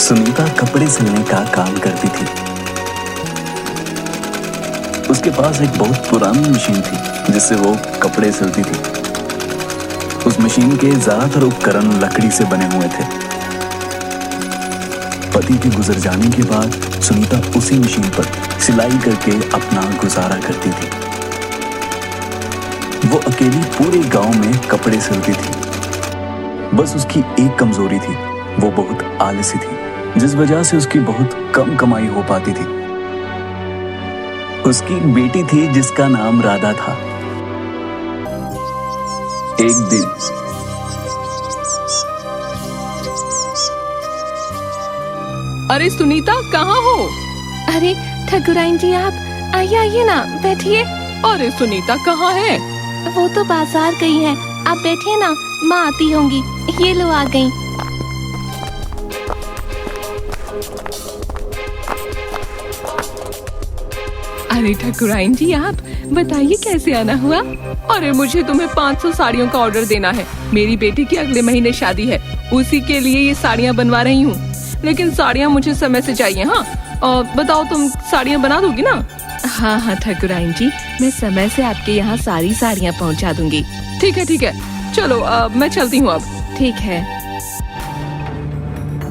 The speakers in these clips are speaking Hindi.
सुनीता कपड़े सिलने का काम करती थी। उसके पास एक बहुत पुरानी मशीन थी जिससे वो कपड़े सिलती थी। उस मशीन के ज्यादातर उपकरण लकड़ी से बने हुए थे। पति के गुजर जाने के बाद सुनीता उसी मशीन पर सिलाई करके अपना गुजारा करती थी। वो अकेली पूरे गांव में कपड़े सिलती थी। बस उसकी एक कमजोरी थी, वो बहुत आलसी थी, जिस वजह से उसकी बहुत कम कमाई हो पाती थी। उसकी एक बेटी थी जिसका नाम राधा था। एक दिन अरे सुनीता, कहाँ हो? अरे ठकुराइन जी, आप आइए आइए ना, बैठिए। अरे सुनीता कहाँ है? वो तो बाजार गई है, आप बैठिए ना, माँ आती होंगी। ये लो आ गई। अरे ठकुराइन जी, आप बताइए कैसे आना हुआ? अरे मुझे तुम्हें 500 साड़ियों का ऑर्डर देना है। मेरी बेटी की अगले महीने शादी है, उसी के लिए ये साड़ियाँ बनवा रही हूँ। लेकिन साड़ियाँ मुझे समय से चाहिए। हाँ, और बताओ, तुम साड़ियाँ बना दोगी ना? हाँ हाँ ठकुराइन जी, मैं समय से आपके यहाँ सारी साड़ियाँ पहुँचा दूंगी। ठीक है, चलो मैं चलती हूँ अब। ठीक है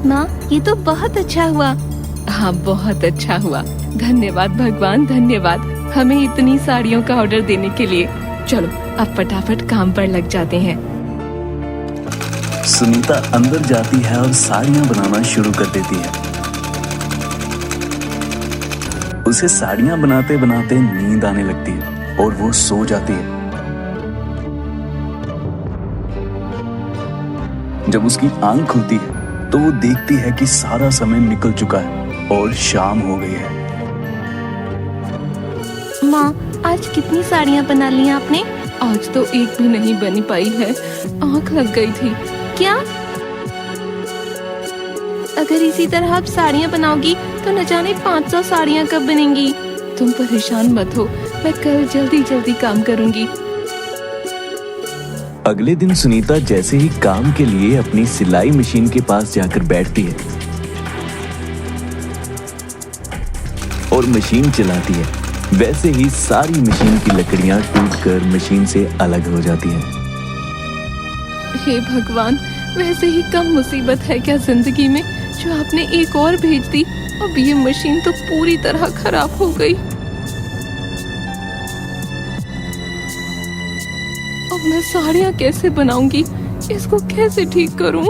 माँ, ये तो बहुत अच्छा हुआ। हाँ, बहुत अच्छा हुआ। धन्यवाद भगवान, धन्यवाद हमें इतनी साड़ियों का ऑर्डर देने के लिए। चलो अब फटाफट काम पर लग जाते हैं। सुनीता अंदर जाती है और साड़ियां बनाना शुरू कर देती है। उसे साड़ियां बनाते बनाते नींद आने लगती है और वो सो जाती है। जब उसकी आंख खुलती है तो वो देखती है कि सारा समय निकल चुका है और शाम हो गई है। माँ, आज कितनी साड़ियाँ बना ली आपने? आज तो एक भी नहीं बनी पाई है, आंख लग गई थी। क्या? अगर इसी तरह आप साड़ियाँ बनाओगी तो न जाने 500 साड़ियाँ कब बनेंगी। तुम परेशान मत हो, मैं कल जल्दी जल्दी काम करूँगी। अगले दिन सुनीता जैसे ही काम के लिए अपनी सिलाई मशीन के पास जाकर बैठती है और मशीन चलाती है, वैसे ही सारी मशीन की लकड़ियां टूटकर मशीन से अलग हो जाती हैं। हे भगवान, वैसे ही कम मुसीबत है क्या जिंदगी में, जो आपने एक और भेज दी। अब ये मशीन तो पूरी तरह खराब हो गई। अब मैं साड़ियाँ कैसे बनाऊंगी, इसको कैसे ठीक करूं?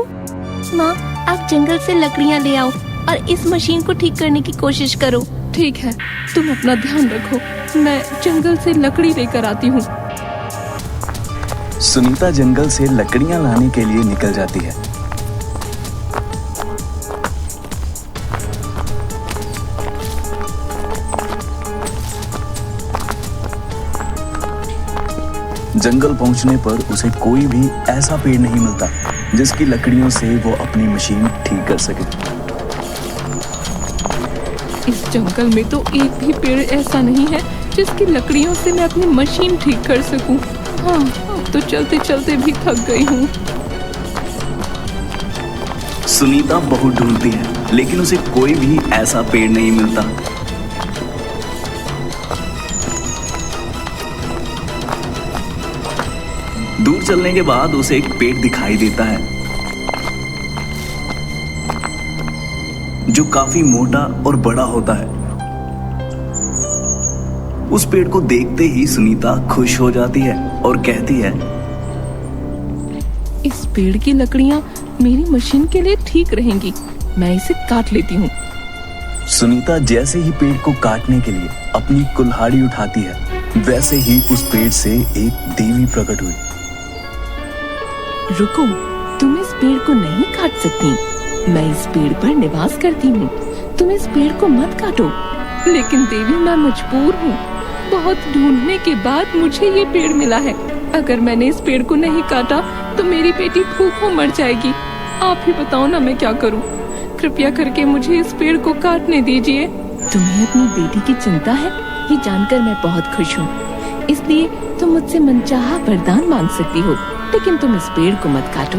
माँ, आप जंगल से लकड़ियाँ ले आओ और इस मशीन को ठीक करने की कोशिश करो। ठीक है, तुम अपना ध्यान रखो, मैं जंगल से लकड़ी लेकर आती हूँ। सुनीता जंगल से लकड़ियां लाने के लिए निकल जाती है। जंगल पहुंचने पर उसे कोई भी ऐसा पेड़ नहीं मिलता जिसकी लकड़ियों से वो अपनी मशीन ठीक कर सके। इस जंगल में तो एक भी पेड़ ऐसा नहीं है जिसकी लकड़ियों से मैं अपनी मशीन ठीक कर सकूं। हाँ, अब तो चलते चलते भी थक गई हूँ। सुनीता बहुत ढूंढती है लेकिन उसे कोई भी ऐसा पेड़ नहीं मिलता। दूर चलने के बाद उसे एक पेड़ दिखाई देता है जो काफी मोटा और बड़ा होता है। उस पेड़ को देखते ही सुनीता खुश हो जाती है और कहती है, इस पेड़ की लकड़ियाँ मेरी मशीन के लिए ठीक रहेंगी, मैं इसे काट लेती हूँ। सुनीता जैसे ही पेड़ को काटने के लिए अपनी कुल्हाड़ी उठाती है, वैसे ही उस पेड़ से एक देवी प्रकट हुई। रुको, तुम इस पेड़ को नहीं काट सकती, मैं इस पेड़ पर निवास करती हूँ, तुम इस पेड़ को मत काटो। लेकिन देवी, मैं मजबूर हूँ, बहुत ढूंढने के बाद मुझे ये पेड़ मिला है। अगर मैंने इस पेड़ को नहीं काटा तो मेरी बेटी भूखों मर जाएगी। आप ही बताओ ना, मैं क्या करूँ? कृपया करके मुझे इस पेड़ को काटने दीजिए। तुम्हें अपनी बेटी की चिंता है, ये जानकर मैं बहुत खुश हूँ। इसलिए तुम मुझसे मनचाहा वरदान मांग सकती हो, लेकिन तुम इस पेड़ को मत काटो।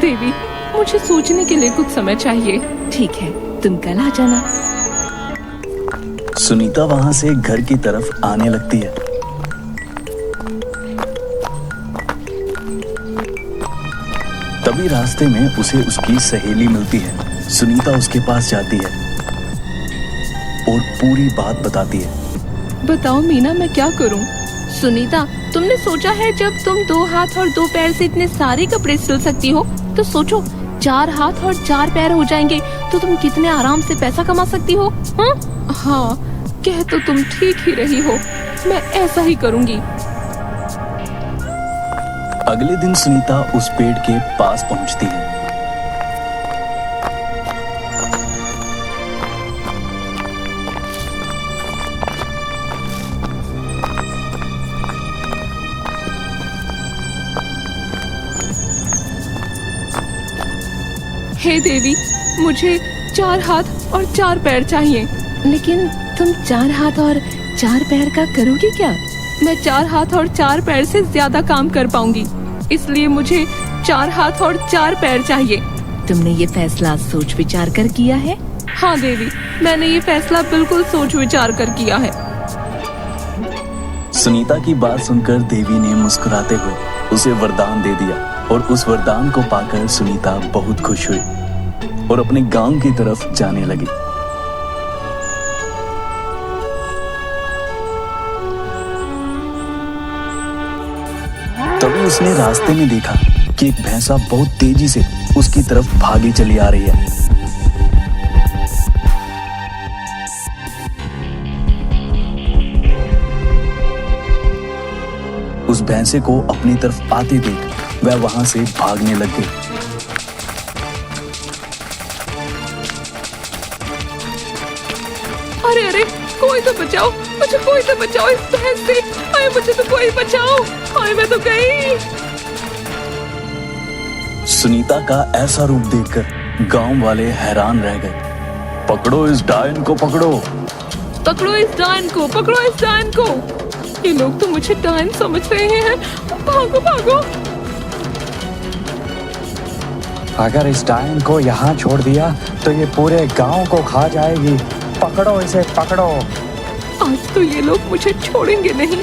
देवी, मुझे सोचने के लिए कुछ समय चाहिए। ठीक है, तुम कल आ जाना। सुनीता वहां से घर की तरफ आने लगती है। तभी रास्ते में उसे उसकी सहेली मिलती है। सुनीता उसके पास जाती है और पूरी बात बताती है। बताओ मीना, मैं क्या करूं? सुनीता, तुमने सोचा है जब तुम 2 हाथ और 2 पैर से इतने सारे कपड़े सिल सकती हो, तो सोचो 4 हाथ और 4 पैर हो जाएंगे तो तुम कितने आराम से पैसा कमा सकती हो। हाँ, कह तो तुम ठीक ही रही हो, मैं ऐसा ही करूंगी। अगले दिन सुनीता उस पेड़ के पास पहुंचती है। हे देवी, मुझे 4 हाथ और 4 पैर चाहिए। लेकिन तुम 4 हाथ और 4 पैर का करोगी क्या? मैं 4 हाथ और 4 पैर से ज्यादा काम कर पाऊंगी, इसलिए मुझे 4 हाथ और 4 पैर चाहिए। तुमने ये फैसला सोच विचार कर किया है? हाँ देवी, मैंने ये फैसला बिल्कुल सोच विचार कर किया है। सुनीता की बात सुनकर देवी ने मुस्कुराते हुए उसे वरदान दे दिया और उस वरदान को पाकर सुनीता बहुत खुश हुई और अपने गांव की तरफ जाने लगी। तभी उसने रास्ते में देखा कि एक भैंसा बहुत तेजी से उसकी तरफ भागी चली आ रही है। उस भैंसे को अपनी तरफ आते देख वह वहां से भागने लग गई। अरे अरे, कोई तो बचाओ मुझे, कोई तो बचाओ इस भैंस से। हाय, मुझे तो कोई बचाओ। हाय, मैं तो गई। सुनीता का ऐसा रूप देखकर गांव वाले हैरान रह गए। पकड़ो इस डायन को, पकड़ो। पकड़ो इस डायन को, पकड़ो इस डायन को। ये लोग तो मुझे डायन समझ रहे हैं। भागो भागो। अगर इस डायन को यहाँ छोड़ दिया तो ये पूरे गांव को खा जाएगी। पकड़ो इसे, पकड़ो। आज तो ये लोग मुझे छोड़ेंगे नहीं।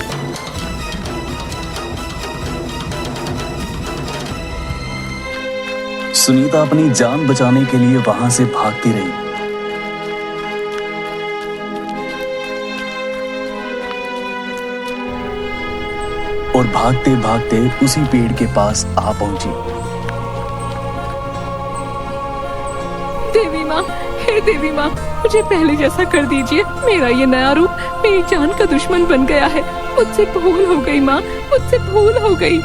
सुनीता अपनी जान बचाने के लिए वहां से भागती रही। और भागते भागते उसी पेड़ के पास आ पहुंची। देवी माँ, हे देवी माँ, मुझे पहले जैसा कर दीजिए। मेरा ये नया रूप मेरी जान का दुश्मन बन गया है। मुझसे भूल हो गई माँ, मुझसे भूल हो गई।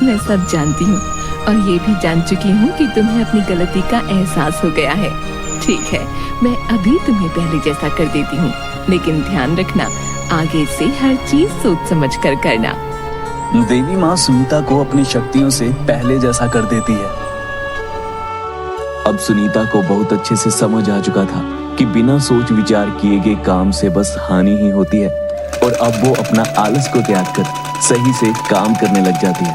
मैं सब जानती हूँ और ये भी जान चुकी हूँ कि तुम्हें अपनी गलती का एहसास हो गया है। ठीक है, मैं अभी तुम्हें पहले जैसा कर देती हूँ, लेकिन ध्यान रखना आगे से हर चीज सोच समझ कर करना। देवी माँ सुनीता को अपनी शक्तियों से पहले जैसा कर देती है। अब सुनीता को बहुत अच्छे से समझ आ चुका था कि बिना सोच विचार किए गए काम से बस हानि ही होती है और अब वो अपना आलस को त्याग कर सही से काम करने लग जाती है।